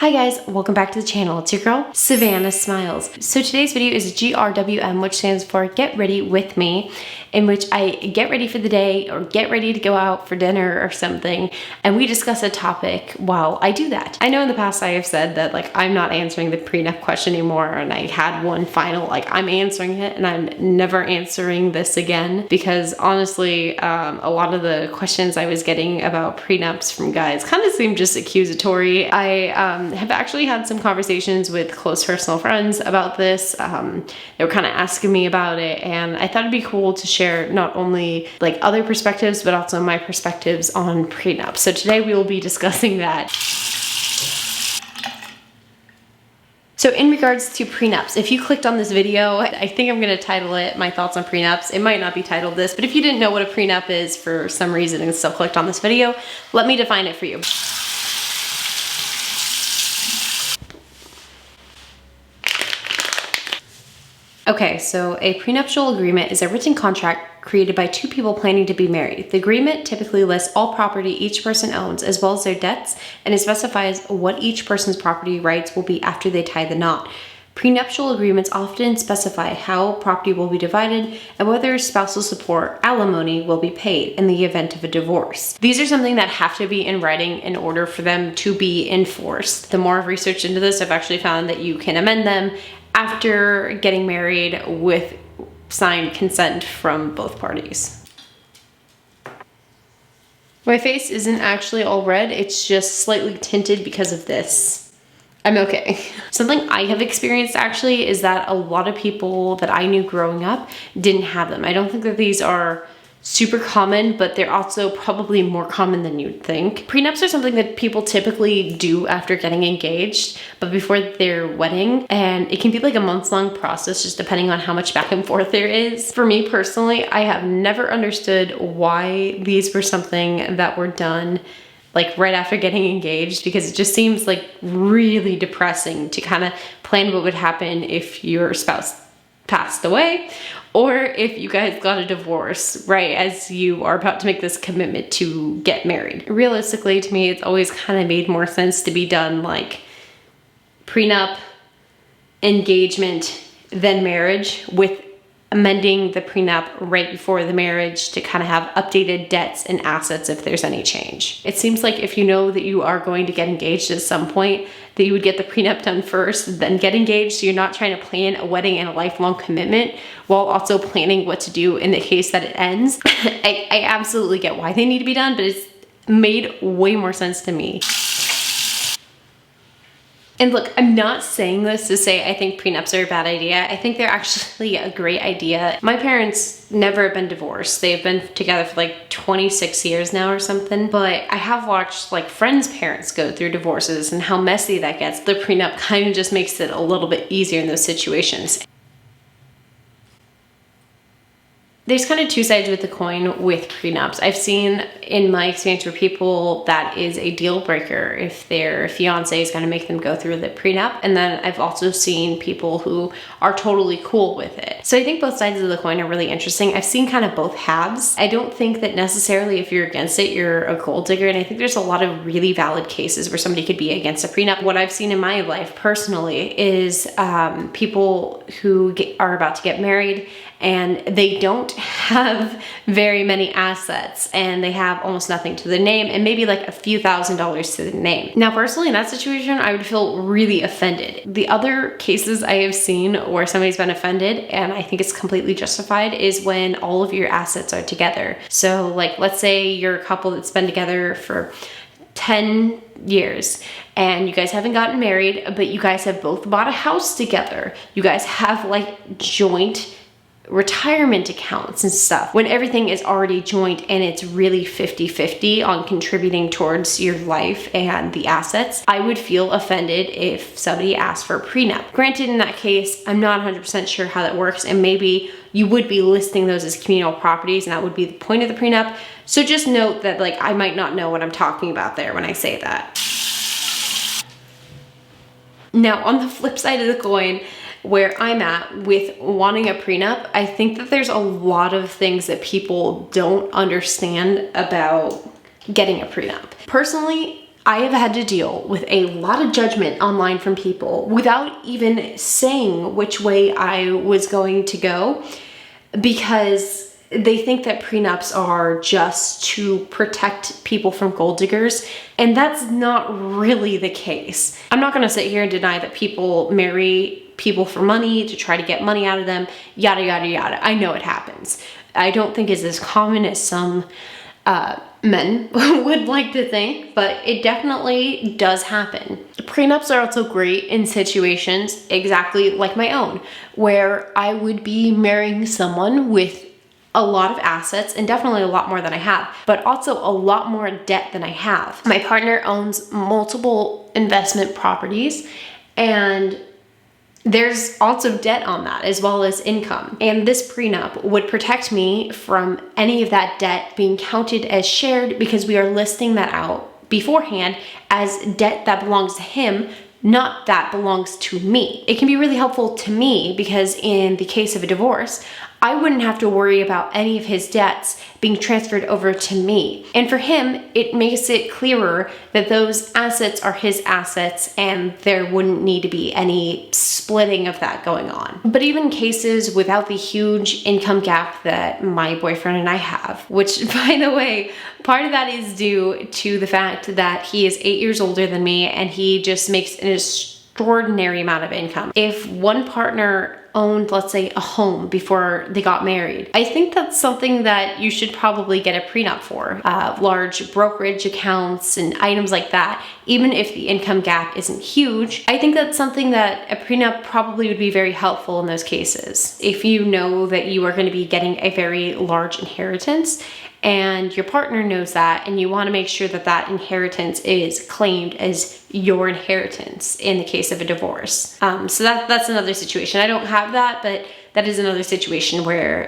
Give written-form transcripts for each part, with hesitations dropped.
Hi guys, welcome back to the channel. It's your girl, Savannah Smiles. So today's video is GRWM, which stands for Get Ready With Me, in which I get ready for the day or get ready to go out for dinner or something, and we discuss a topic while I do that. I know in the past I have said that I'm not answering the prenup question anymore, and I had one final, I'm answering it and I'm never answering this again, because honestly, a lot of the questions I was getting about prenups from guys kind of seemed just accusatory. I have actually had some conversations with close personal friends about this. They were kind of asking me about it, and I thought it'd be cool to share not only other perspectives, but also my perspectives on prenups. So today we will be discussing that. So in regards to prenups, if you clicked on this video, I think I'm gonna title it My Thoughts on Prenups. It might not be titled this, but if you didn't know what a prenup is for some reason and still clicked on this video, let me define it for you. Okay, so a prenuptial agreement is a written contract created by two people planning to be married. The agreement typically lists all property each person owns, as well as their debts, and it specifies what each person's property rights will be after they tie the knot. Prenuptial agreements often specify how property will be divided and whether spousal support, alimony, will be paid in the event of a divorce. These are something that have to be in writing in order for them to be enforced. The more I've researched into this, I've actually found that you can amend them after getting married with signed consent from both parties. My face isn't actually all red, it's just slightly tinted because of this. I'm okay. Something I have experienced actually is that a lot of people that I knew growing up didn't have them. I don't think that these are super common, but they're also probably more common than you'd think. Prenups are something that people typically do after getting engaged, but before their wedding, and it can be a month-long process just depending on how much back and forth there is. For me personally, I have never understood why these were something that were done right after getting engaged, because it just seems really depressing to kind of plan what would happen if your spouse passed away, or if you guys got a divorce right as you are about to make this commitment to get married. Realistically, to me, it's always kind of made more sense to be done prenup, engagement, then marriage, with amending the prenup right before the marriage to kind of have updated debts and assets if there's any change. It seems like if you know that you are going to get engaged at some point, that you would get the prenup done first, then get engaged, so you're not trying to plan a wedding and a lifelong commitment while also planning what to do in the case that it ends. I absolutely get why they need to be done, but it's made way more sense to me. And look, I'm not saying this to say I think prenups are a bad idea. I think they're actually a great idea. My parents never have been divorced. They've been together for 26 years now or something. But I have watched friends' parents go through divorces and how messy that gets. The prenup kind of just makes it a little bit easier in those situations. There's kind of two sides with the coin with prenups. I've seen in my experience where people, that is a deal breaker if their fiance is going to make them go through the prenup. And then I've also seen people who are totally cool with it. So I think both sides of the coin are really interesting. I've seen kind of both halves. I don't think that necessarily if you're against it, you're a gold digger. And I think there's a lot of really valid cases where somebody could be against a prenup. What I've seen in my life personally is people who are about to get married and they don't have very many assets and they have almost nothing to the name and maybe a few $1,000s to the name. Now, personally, in that situation, I would feel really offended. The other cases I have seen where somebody's been offended, and I think it's completely justified, is when all of your assets are together. So let's say you're a couple that's been together for 10 years and you guys haven't gotten married, but you guys have both bought a house together. You guys have joint retirement accounts and stuff. When everything is already joint and it's really 50-50 on contributing towards your life and the assets, I would feel offended if somebody asked for a prenup. Granted, in that case, I'm not 100% sure how that works, and maybe you would be listing those as communal properties and that would be the point of the prenup. So just note that I might not know what I'm talking about there when I say that. Now, on the flip side of the coin, where I'm at with wanting a prenup, I think that there's a lot of things that people don't understand about getting a prenup. Personally, I have had to deal with a lot of judgment online from people without even saying which way I was going to go, because they think that prenups are just to protect people from gold diggers, and that's not really the case. I'm not gonna sit here and deny that people marry people for money, to try to get money out of them, yada, yada, yada. I know it happens. I don't think it's as common as some men would like to think, but it definitely does happen. Prenups are also great in situations exactly like my own, where I would be marrying someone with a lot of assets, and definitely a lot more than I have, but also a lot more debt than I have. My partner owns multiple investment properties, and there's also debt on that as well as income. And this prenup would protect me from any of that debt being counted as shared, because we are listing that out beforehand as debt that belongs to him, not that belongs to me. It can be really helpful to me because in the case of a divorce, I wouldn't have to worry about any of his debts being transferred over to me. And for him, it makes it clearer that those assets are his assets and there wouldn't need to be any splitting of that going on. But even cases without the huge income gap that my boyfriend and I have, which by the way, part of that is due to the fact that he is 8 years older than me and he just makes an extraordinary amount of income. If one partner owned, let's say, a home before they got married, I think that's something that you should probably get a prenup for. Large brokerage accounts and items like that, even if the income gap isn't huge, I think that's something that a prenup probably would be very helpful in those cases. If you know that you are going to be getting a very large inheritance and your partner knows that, and you want to make sure that that inheritance is claimed as your inheritance in the case of a divorce. So that's another situation. I don't have that, but that is another situation where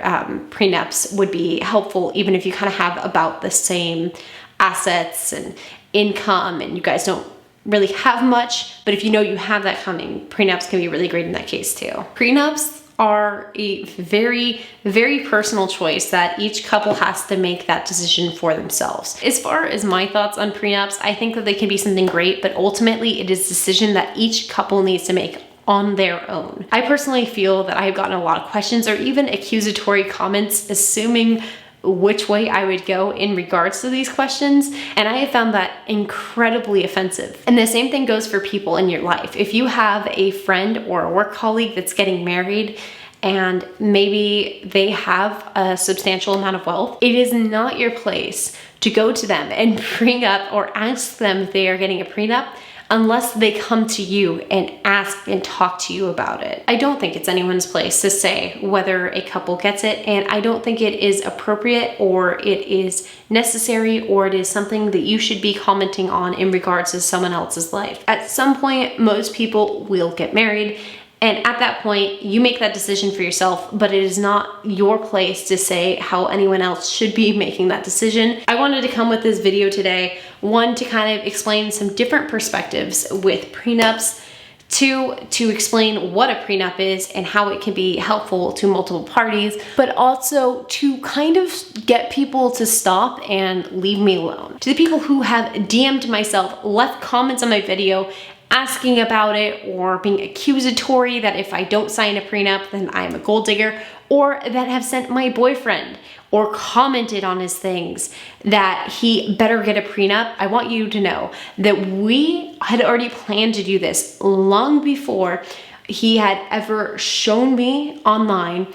prenups would be helpful, even if you kind of have about the same assets and income and you guys don't really have much, but if you know you have that coming, prenups can be really great in that case too. Prenups are a very, very personal choice that each couple has to make that decision for themselves. As far as my thoughts on prenups, I think that they can be something great, but ultimately it is a decision that each couple needs to make on their own. I personally feel that I've gotten a lot of questions or even accusatory comments assuming which way I would go in regards to these questions, and I have found that incredibly offensive. And the same thing goes for people in your life. If you have a friend or a work colleague that's getting married and maybe they have a substantial amount of wealth, it is not your place to go to them and bring up or ask them if they are getting a prenup unless they come to you and ask and talk to you about it. I don't think it's anyone's place to say whether a couple gets it, and I don't think it is appropriate or it is necessary or it is something that you should be commenting on in regards to someone else's life. At some point, most people will get married, and at that point, you make that decision for yourself, but it is not your place to say how anyone else should be making that decision. I wanted to come with this video today, one, to kind of explain some different perspectives with prenups, two, to explain what a prenup is and how it can be helpful to multiple parties, but also to kind of get people to stop and leave me alone. To the people who have DM'd myself, left comments on my video, asking about it or being accusatory that if I don't sign a prenup then I'm a gold digger, or that have sent my boyfriend or commented on his things that he better get a prenup, I want you to know that we had already planned to do this long before he had ever shown me online.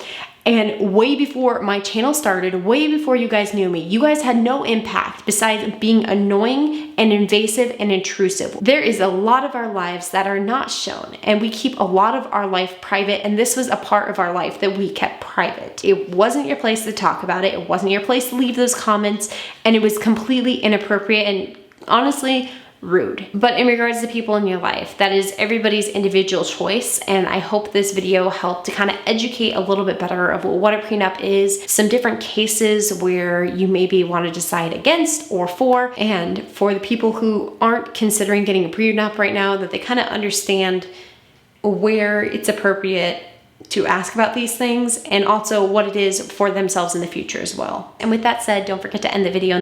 And way before my channel started, way before you guys knew me, you guys had no impact besides being annoying and invasive and intrusive. There is a lot of our lives that are not shown, and we keep a lot of our life private, and this was a part of our life that we kept private. It wasn't your place to talk about it. It wasn't your place to leave those comments, and it was completely inappropriate and honestly rude. But in regards to people in your life, that is everybody's individual choice, and I hope this video helped to kind of educate a little bit better of what a prenup is, some different cases where you maybe want to decide against or for, and for the people who aren't considering getting a prenup right now, that they kind of understand where it's appropriate to ask about these things and also what it is for themselves in the future as well. And with that said, don't forget to end the video